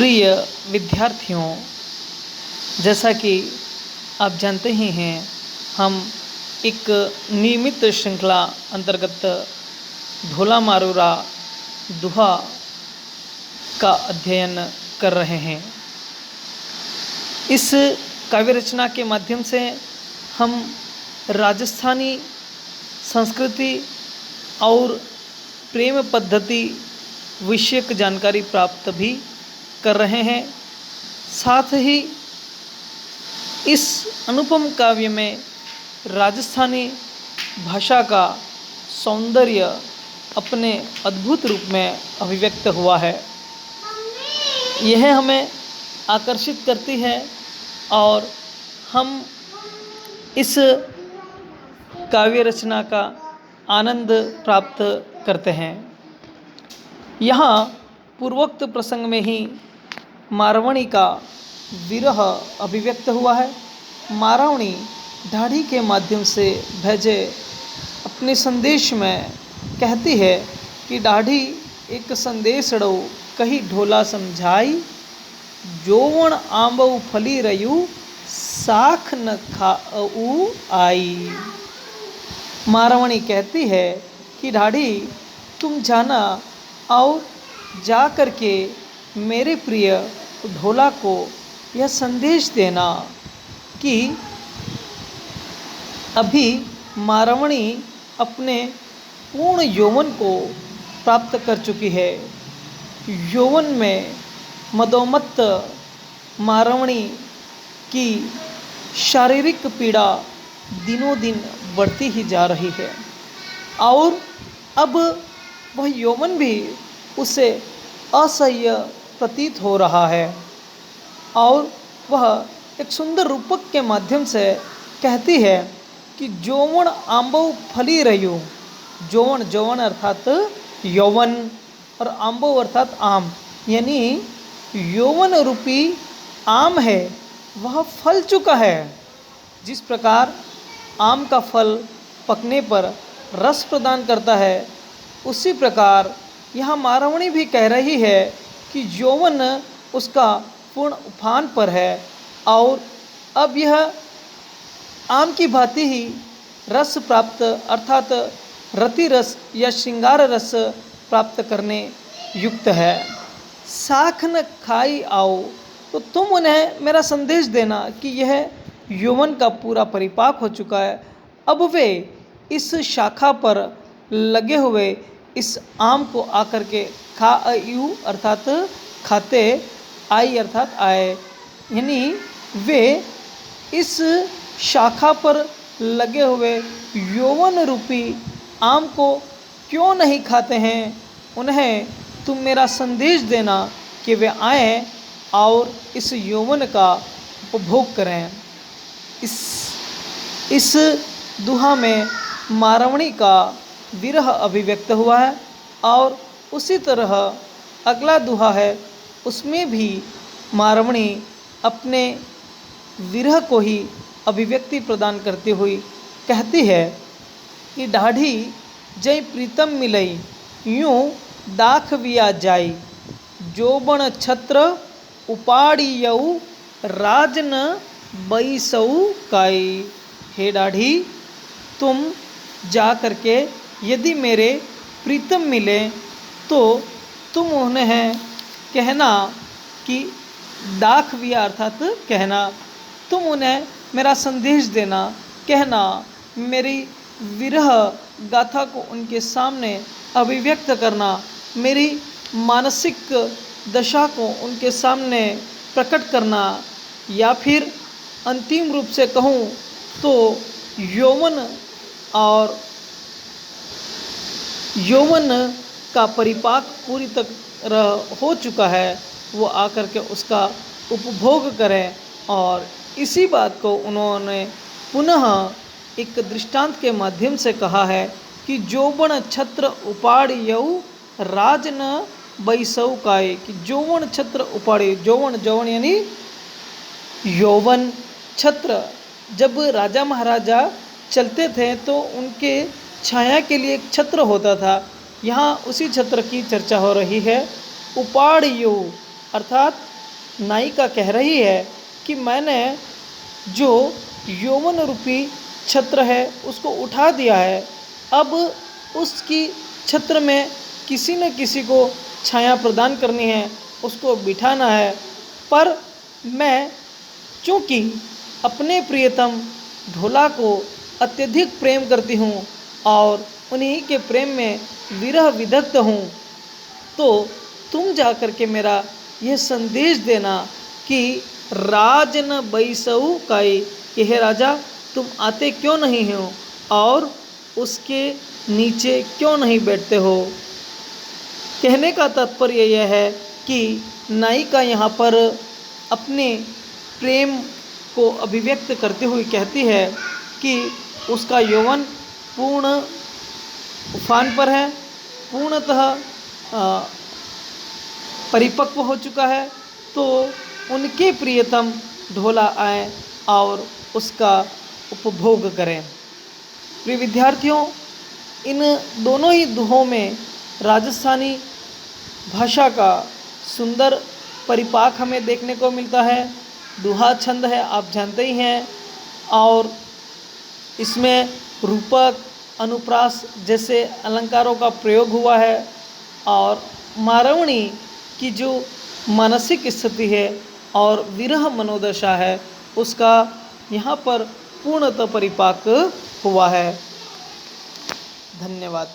प्रिय विद्यार्थियों, जैसा कि आप जानते ही हैं, हम एक नियमित श्रृंखला अंतर्गत ढोला मारूरा दुहा का अध्ययन कर रहे हैं। इस काव्य रचना के माध्यम से हम राजस्थानी संस्कृति और प्रेम पद्धति विषयक जानकारी प्राप्त भी कर रहे हैं। साथ ही इस अनुपम काव्य में राजस्थानी भाषा का सौंदर्य अपने अद्भुत रूप में अभिव्यक्त हुआ है। यह हमें आकर्षित करती है और हम इस काव्य रचना का आनंद प्राप्त करते हैं। यहाँ पूर्वोक्त प्रसंग में ही मारवणी का विरह अभिव्यक्त हुआ है। मारवणी ढाढ़ी के माध्यम से भेजे अपने संदेश में कहती है कि ढाढ़ी एक संदेश ड़ो कही ढोला समझाई, जोवण आंबऊ फली रयू साख न खाऊ आई। मारवणी कहती है कि ढाढ़ी तुम जाना और जा कर के मेरे प्रिय ढोला को यह संदेश देना कि अभी मारवणी अपने पूर्ण यौवन को प्राप्त कर चुकी है। यौवन में मदोमत्त मारवणी की शारीरिक पीड़ा दिनों दिन बढ़ती ही जा रही है और अब वह यौवन भी उसे असह्य प्रतीत हो रहा है और वह एक सुंदर रूपक के माध्यम से कहती है कि जोवण आंबव फली रयू। जोवण जोवण अर्थात यौवन और आंबव अर्थात आम, यानी यौवन रूपी आम है वह फल चुका है। जिस प्रकार आम का फल पकने पर रस प्रदान करता है, उसी प्रकार यहाँ मारवणी भी कह रही है कि यौवन उसका पूर्ण उफान पर है और अब यह आम की भांति ही रस प्राप्त अर्थात रति रस या श्रृंगार रस प्राप्त करने युक्त है। साख न खाई आओ, तो तुम उन्हें मेरा संदेश देना कि यह यौवन का पूरा परिपाक हो चुका है। अब वे इस शाखा पर लगे हुए इस आम को आकर के खायु अर्थात खाते, आई अर्थात आए, यानी वे इस शाखा पर लगे हुए यौवन रूपी आम को क्यों नहीं खाते हैं। उन्हें तुम मेरा संदेश देना कि वे आएँ और इस यौवन का उपभोग करें। इस दुहा में मारवणी का विरह अभिव्यक्त हुआ है और उसी तरह अगला दुहा है, उसमें भी मारवणी अपने विरह को ही अभिव्यक्ति प्रदान करती हुई कहती है कि ढाढ़ी जय प्रीतम मिलई यूं दाख विया जाई, जोबण छत्र उपाड़ियऊ राजन बैसऊ काई। हे ढाढ़ी, तुम जा करके यदि मेरे प्रीतम मिले तो तुम उन्हें कहना कि दाख विया अर्थात कहना, तुम उन्हें मेरा संदेश देना, कहना मेरी विरह गाथा को उनके सामने अभिव्यक्त करना, मेरी मानसिक दशा को उनके सामने प्रकट करना, या फिर अंतिम रूप से कहूँ तो यौवन और यौवन का परिपाक पूरी तरह हो चुका है, वो आकर के उसका उपभोग करें। और इसी बात को उन्होंने पुनः एक दृष्टांत के माध्यम से कहा है कि जोबण छत्र उपाड़ियऊ राजन बैसऊ काए, कि जोवन छत्र उपाड़े, जोवन जोवन यानी यौवन, छत्र जब राजा महाराजा चलते थे तो उनके छाया के लिए एक छत्र होता था। यहाँ उसी छत्र की चर्चा हो रही है। उपाड़ियो अर्थात नायिका कह रही है कि मैंने जो यौवन रूपी छत्र है उसको उठा दिया है, अब उसकी छत्र में किसी न किसी को छाया प्रदान करनी है, उसको बिठाना है। पर मैं चूँकि अपने प्रियतम ढोला को अत्यधिक प्रेम करती हूँ और उन्हीं के प्रेम में विरह विदग्ध हूँ, तो तुम जा कर के मेरा यह संदेश देना कि राजन बैसऊ काई, कि हे राजा तुम आते क्यों नहीं हो और उसके नीचे क्यों नहीं बैठते हो। कहने का तात्पर्य यह है कि नायिका यहाँ पर अपने प्रेम को अभिव्यक्त करते हुए कहती है कि उसका यौवन पूर्ण उफान पर है, पूर्णतः परिपक्व हो चुका है, तो उनके प्रियतम ढोला आए और उसका उपभोग करें। प्रिय विद्यार्थियों, इन दोनों ही दोहों में राजस्थानी भाषा का सुंदर परिपाक हमें देखने को मिलता है। दोहा छंद है, आप जानते ही हैं, और इसमें रूपक, अनुप्रास जैसे अलंकारों का प्रयोग हुआ है और मारवणी की जो मानसिक स्थिति है और विरह मनोदशा है उसका यहाँ पर पूर्णतः परिपाक हुआ है। धन्यवाद।